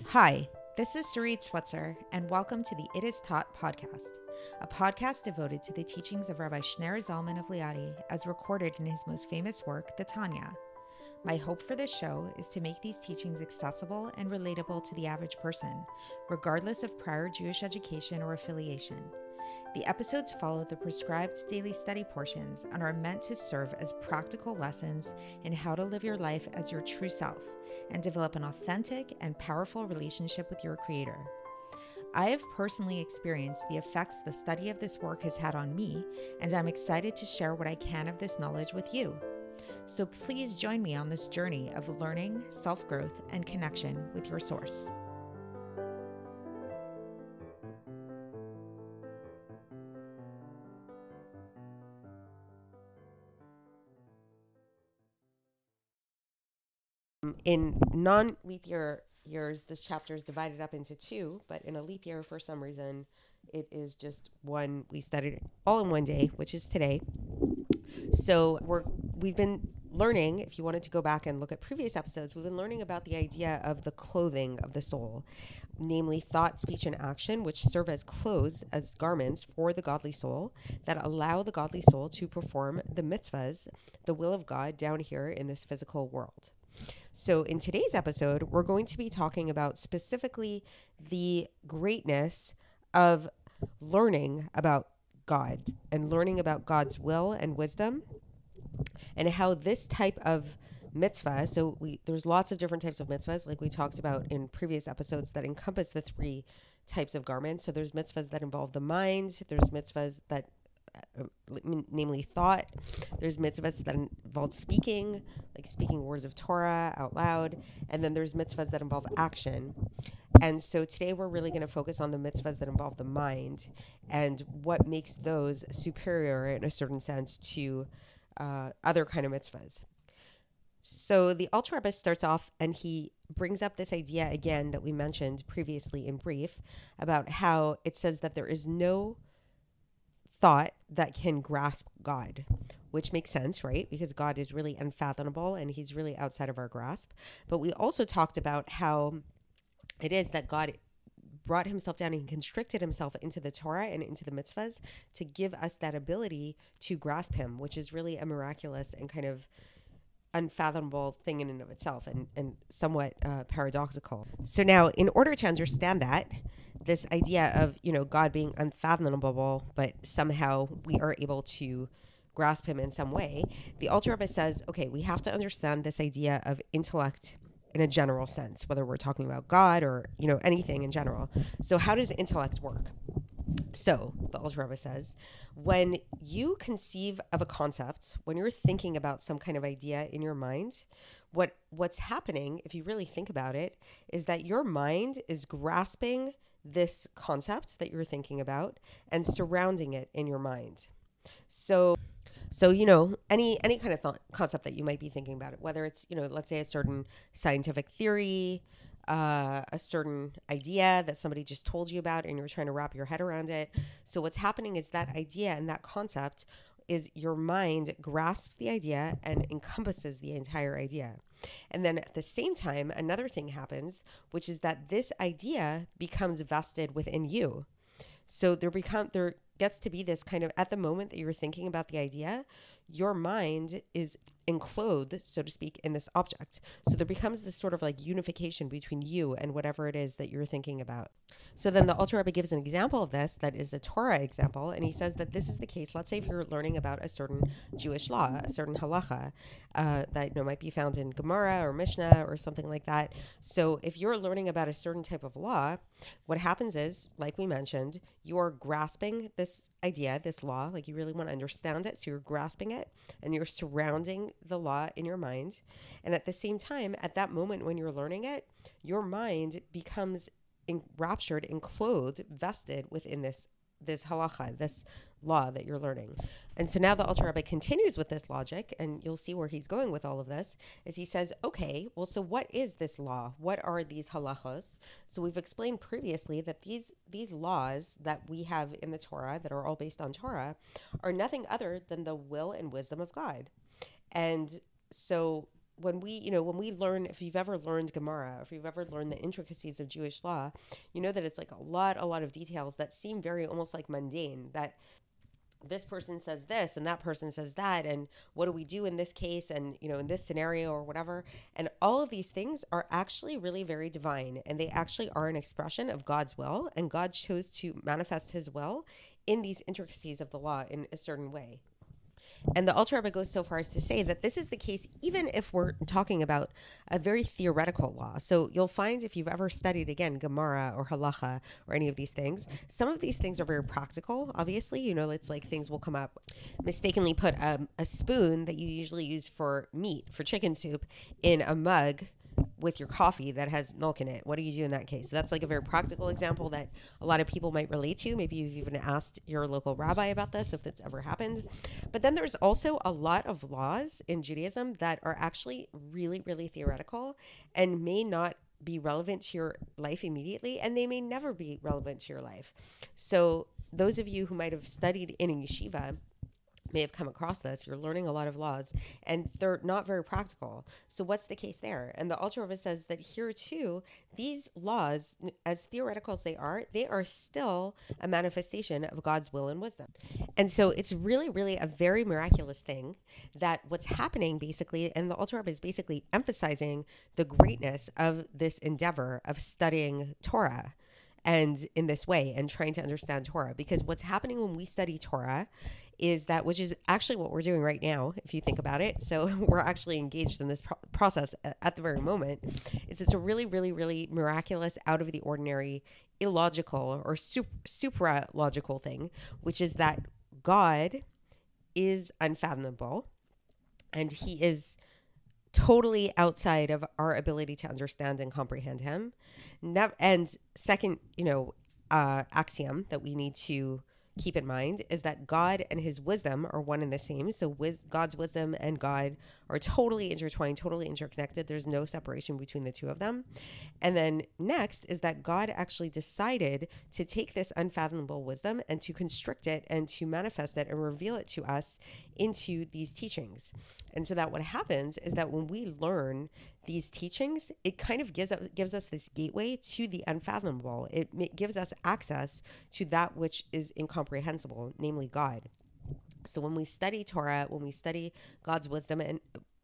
Hi, this is Sarit Swetzer, and welcome to the It Is Taught podcast, a podcast devoted to the teachings of Rabbi Shneur Zalman of Liadi as recorded in his most famous work, the Tanya. My hope for this show is to make these teachings accessible and relatable to the average person, regardless of prior Jewish education or affiliation. The episodes follow the prescribed daily study portions and are meant to serve as practical lessons in how to live your life as your true self and develop an authentic and powerful relationship with your Creator. I have personally experienced the effects the study of this work has had on me, and I'm excited to share what I can of this knowledge with you. So please join me on this journey of learning, self-growth, and connection with your source. In non-leap years, this chapter is divided up into two, but in a leap year, for some reason, it is just one. We studied it all in one day, which is today. So we've been learning, if you wanted to go back and look at previous episodes, we've been learning about the idea of the clothing of the soul, namely thought, speech, and action, which serve as clothes, as garments for the godly soul that allow the godly soul to perform the mitzvos, the will of God down here in this physical world. So in today's episode, we're going to be talking about specifically the greatness of learning about God and learning about God's will and wisdom, and how this type of mitzvah, so there's lots of different types of mitzvahs, like we talked about in previous episodes, that encompass the three types of garments. So there's mitzvahs that involve the mind, there's mitzvahs that namely thought, there's mitzvahs that involve speaking, like speaking words of Torah out loud, and then there's mitzvahs that involve action. And so today we're really going to focus on the mitzvahs that involve the mind and what makes those superior in a certain sense to other kind of mitzvahs. So the Alter Rebbe starts off and he brings up this idea again that we mentioned previously in brief about how it says that there is no thought that can grasp God, which makes sense, right? Because God is really unfathomable and he's really outside of our grasp. But we also talked about how it is that God brought himself down and constricted himself into the Torah and into the mitzvahs to give us that ability to grasp him, which is really a miraculous and kind of unfathomable thing in and of itself, and somewhat paradoxical. So now, in order to understand that, this idea of, God being unfathomable, but somehow we are able to grasp him in some way, the Alter Rebbe says, okay, we have to understand this idea of intellect in a general sense, whether we're talking about God or, anything in general. So how does intellect work? So the Alter Rebbe says, when you conceive of a concept, when you're thinking about some kind of idea in your mind, what's happening, if you really think about it, is that your mind is grasping this concept that you're thinking about and surrounding it in your mind. So any kind of concept that you might be thinking about it, whether it's, let's say a certain scientific theory, a certain idea that somebody just told you about and you're trying to wrap your head around it. So what's happening is that idea and that concept is your mind grasps the idea and encompasses the entire idea. And then at the same time, another thing happens, which is that this idea becomes vested within you. So there gets to be this kind of, at the moment that you're thinking about the idea, your mind is enclosed, so to speak, in this object. So there becomes this sort of like unification between you and whatever it is that you're thinking about. So then the Alter Rebbe gives an example of this that is a Torah example, and he says that this is the case. Let's say if you're learning about a certain Jewish law, a certain halacha that might be found in Gemara or Mishnah or something like that. So if you're learning about a certain type of law, what happens is, like we mentioned, you're grasping this idea, this law, like you really want to understand it. So you're grasping it and you're surrounding the law in your mind. And at the same time, at that moment when you're learning it, your mind becomes enraptured, enclosed, vested within this halacha, this law that you're learning. And so now the Alter Rebbe continues with this logic, and you'll see where he's going with all of this, is he says, okay, well, so what is this law? What are these halachos? So we've explained previously that these laws that we have in the Torah, that are all based on Torah, are nothing other than the will and wisdom of God. And so when we learn, if you've ever learned Gemara, if you've ever learned the intricacies of Jewish law, you know that it's like a lot of details that seem very almost like mundane, that this person says this and that person says that, and what do we do in this case, and in this scenario or whatever. And all of these things are actually really very divine, and they actually are an expression of God's will, and God chose to manifest his will in these intricacies of the law in a certain way. And the Alter Rebbe goes so far as to say that this is the case even if we're talking about a very theoretical law. So you'll find, if you've ever studied, again, Gemara or Halacha or any of these things, some of these things are very practical, obviously. It's like things will come up. Mistakenly put a spoon that you usually use for meat, for chicken soup, in a mug with your coffee that has milk in it. What do you do in that case? So that's like a very practical example that a lot of people might relate to. Maybe you've even asked your local rabbi about this, if that's ever happened. But then there's also a lot of laws in Judaism that are actually really, really theoretical and may not be relevant to your life immediately, and they may never be relevant to your life. So those of you who might have studied in a yeshiva may have come across this. You're learning a lot of laws and they're not very practical. So what's the case there? And the Alter Rebbe says that here too, these laws, as theoretical as they are still a manifestation of God's will and wisdom. And so it's really, really a very miraculous thing that what's happening basically, and the Alter Rebbe is basically emphasizing the greatness of this endeavor of studying Torah, and in this way, and trying to understand Torah. Because what's happening when we study Torah is that, which is actually what we're doing right now, if you think about it. So we're actually engaged in this process at the very moment. It's a really, really, really miraculous, out of the ordinary, illogical or supra-logical thing, which is that God is unfathomable, and he is totally outside of our ability to understand and comprehend him. And second, axiom that we need to keep in mind is that God and his wisdom are one and the same. So God's wisdom and God are totally intertwined, totally interconnected. There's no separation between the two of them. And then next is that God actually decided to take this unfathomable wisdom and to constrict it and to manifest it and reveal it to us into these teachings. And so that what happens is that when we learn these teachings, it kind of gives us this gateway to the unfathomable. It gives us access to that which is incomprehensible, namely God. So when we study Torah, when we study God's wisdom,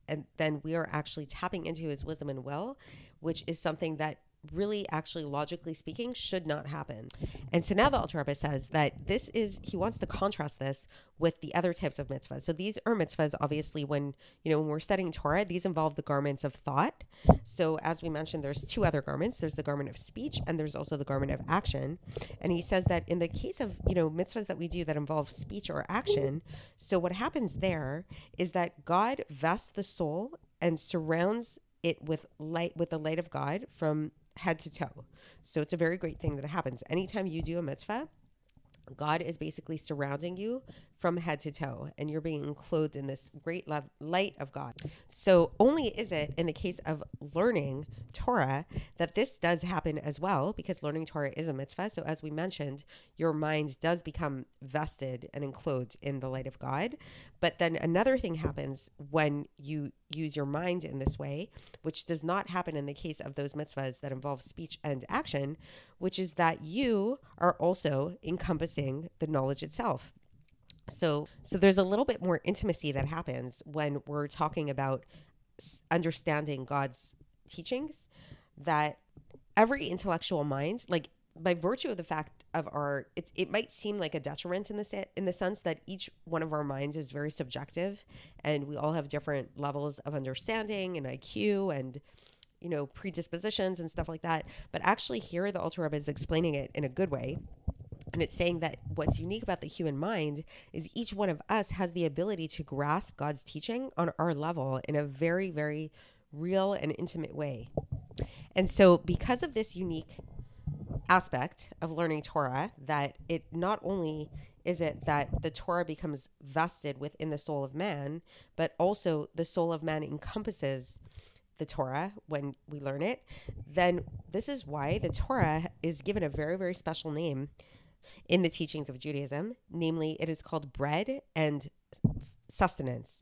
and then we are actually tapping into his wisdom and will, which is something that really, actually, logically speaking, should not happen. And so now the Alter Rebbe says that he wants to contrast this with the other types of mitzvahs. So these are mitzvahs, obviously, when we're studying Torah, these involve the garments of thought. So as we mentioned, there's two other garments. There's the garment of speech, and there's also the garment of action. And he says that in the case of, mitzvahs that we do that involve speech or action, so what happens there is that God vests the soul and surrounds it with the light of God from head to toe. So it's a very great thing that happens. Anytime you do a mitzvah, God is basically surrounding you from head to toe, and you're being clothed in this great light of God. So only is it in the case of learning Torah that this does happen as well, because learning Torah is a mitzvah. So as we mentioned, your mind does become vested and enclosed in the light of God. But then another thing happens when you use your mind in this way, which does not happen in the case of those mitzvahs that involve speech and action, which is that you are also encompassing the knowledge itself. So there's a little bit more intimacy that happens when we're talking about understanding God's teachings, that every intellectual mind, like by virtue of the fact of it might seem like a detriment in the sense that each one of our minds is very subjective, and we all have different levels of understanding and IQ and predispositions and stuff like that. But actually here the Alter Rebbe is explaining it in a good way. And it's saying that what's unique about the human mind is each one of us has the ability to grasp God's teaching on our level in a very, very real and intimate way. And so because of this unique aspect of learning Torah, that it not only is it that the Torah becomes vested within the soul of man, but also the soul of man encompasses the Torah when we learn it, then this is why the Torah is given a very, very special name in the teachings of Judaism. Namely, it is called bread and sustenance.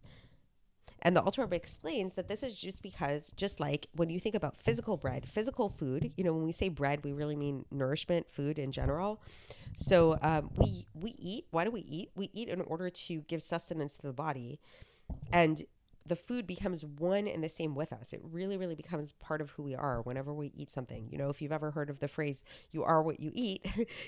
And the Alter Rebbe explains that this is just like when you think about physical bread, physical food, when we say bread, we really mean nourishment, food in general. So we eat. Why do we eat? We eat in order to give sustenance to the body. And the food becomes one and the same with us. It really, really becomes part of who we are whenever we eat something. If you've ever heard of the phrase, you are what you eat,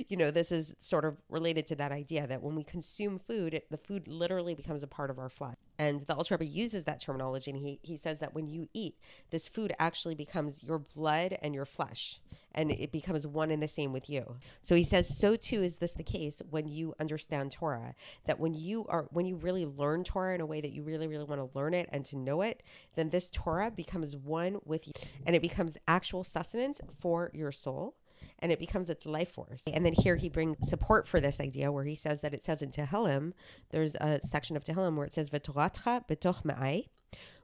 this is sort of related to that idea that when we consume food, the food literally becomes a part of our flesh. And the Alter Rebbe uses that terminology, and he says that when you eat, this food actually becomes your blood and your flesh, and it becomes one and the same with you. So he says, so too is this the case when you understand Torah, that when you really learn Torah in a way that you really, really want to learn it and to know it, then this Torah becomes one with you, and it becomes actual sustenance for your soul, and it becomes its life force. And then here he brings support for this idea where he says that it says in Tehillim, there's a section of Tehillim where it says, V'toratcha b'toch ma'ai,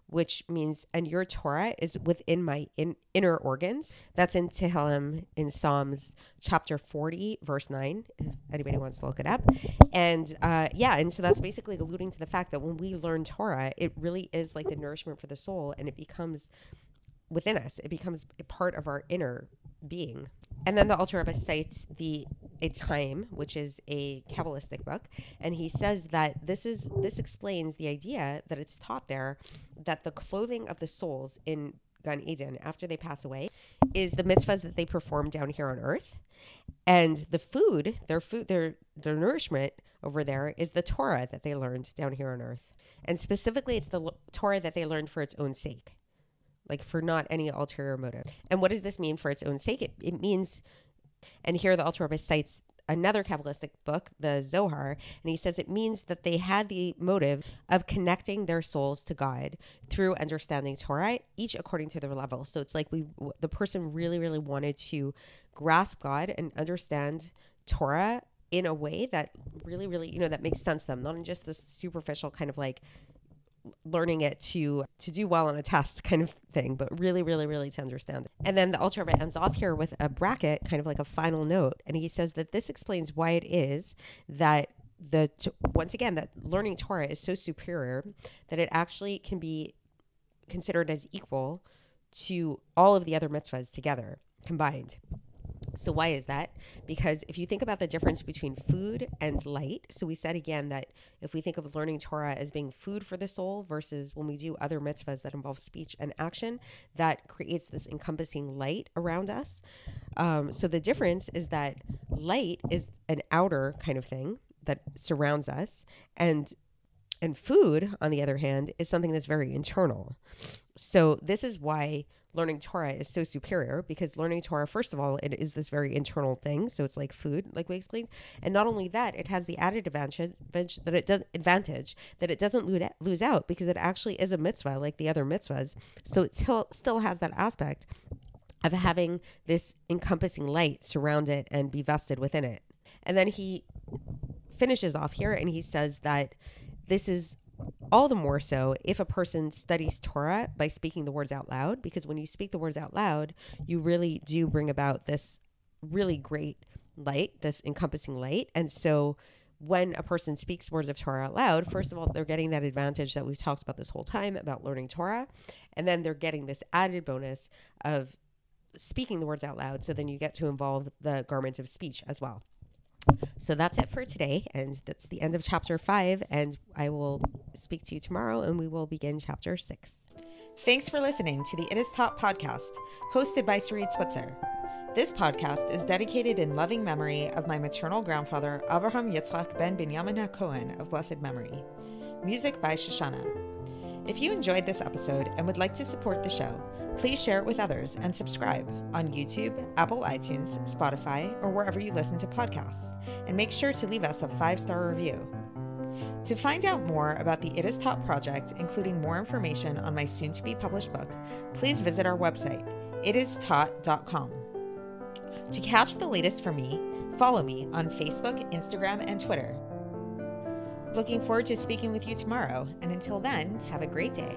which means, and your Torah is within my inner organs. That's in Tehillim, in Psalms chapter 40, verse 9, if anybody wants to look it up. And and so that's basically alluding to the fact that when we learn Torah, it really is like the nourishment for the soul, and it becomes within us. It becomes a part of our inner being. And then the Alter Rebbe cites the Eitz Chaim, which is a Kabbalistic book, and he says that this explains the idea that it's taught there that the clothing of the souls in Gan Eden after they pass away is the mitzvahs that they perform down here on earth, and the food, their nourishment over there is the Torah that they learned down here on earth, and specifically it's the Torah that they learned for its own sake. Like for not any ulterior motive. And what does this mean for its own sake? It means, and here the Alter Rebbe cites another Kabbalistic book, the Zohar, and he says it means that they had the motive of connecting their souls to God through understanding Torah, each according to their level. So it's like the person really, really wanted to grasp God and understand Torah in a way that really, really, that makes sense to them, not in just this superficial kind of like learning it to do well on a test kind of thing, but really, really, really to understand it. And then the Alter Rebbe ends off here with a bracket, kind of like a final note. And he says that this explains why it is that once again, that learning Torah is so superior that it actually can be considered as equal to all of the other mitzvahs together, combined. So why is that? Because if you think about the difference between food and light, so we said again that if we think of learning Torah as being food for the soul versus when we do other mitzvahs that involve speech and action, that creates this encompassing light around us. So the difference is that light is an outer kind of thing that surrounds us, and food, on the other hand, is something that's very internal. So this is why learning Torah is so superior, because learning Torah, first of all, it is this very internal thing. So it's like food, like we explained. And not only that, it has the added advantage that it doesn't lose out, because it actually is a mitzvah like the other mitzvahs. So it still has that aspect of having this encompassing light surround it and be vested within it. And then he finishes off here and he says that this is all the more so if a person studies Torah by speaking the words out loud, because when you speak the words out loud, you really do bring about this really great light, this encompassing light. And so when a person speaks words of Torah out loud, first of all, they're getting that advantage that we've talked about this whole time about learning Torah. And then they're getting this added bonus of speaking the words out loud. So then you get to involve the garments of speech as well. So that's it for today, and that's the end of chapter 5, and I will speak to you tomorrow, and we will begin chapter 6. Thanks for listening to the It Is Taught podcast, hosted by Sarit Switzer. This podcast is dedicated in loving memory of my maternal grandfather, Avraham Yitzchak ben Binyamin HaKohen of blessed memory. Music by Shoshana. If you enjoyed this episode and would like to support the show, please share it with others and subscribe on YouTube, Apple iTunes, Spotify, or wherever you listen to podcasts. And make sure to leave us a 5-star review. To find out more about the It Is Taught project, including more information on my soon-to-be published book, please visit our website, itistaught.com. To catch the latest from me, follow me on Facebook, Instagram, and Twitter. Looking forward to speaking with you tomorrow, and until then, have a great day.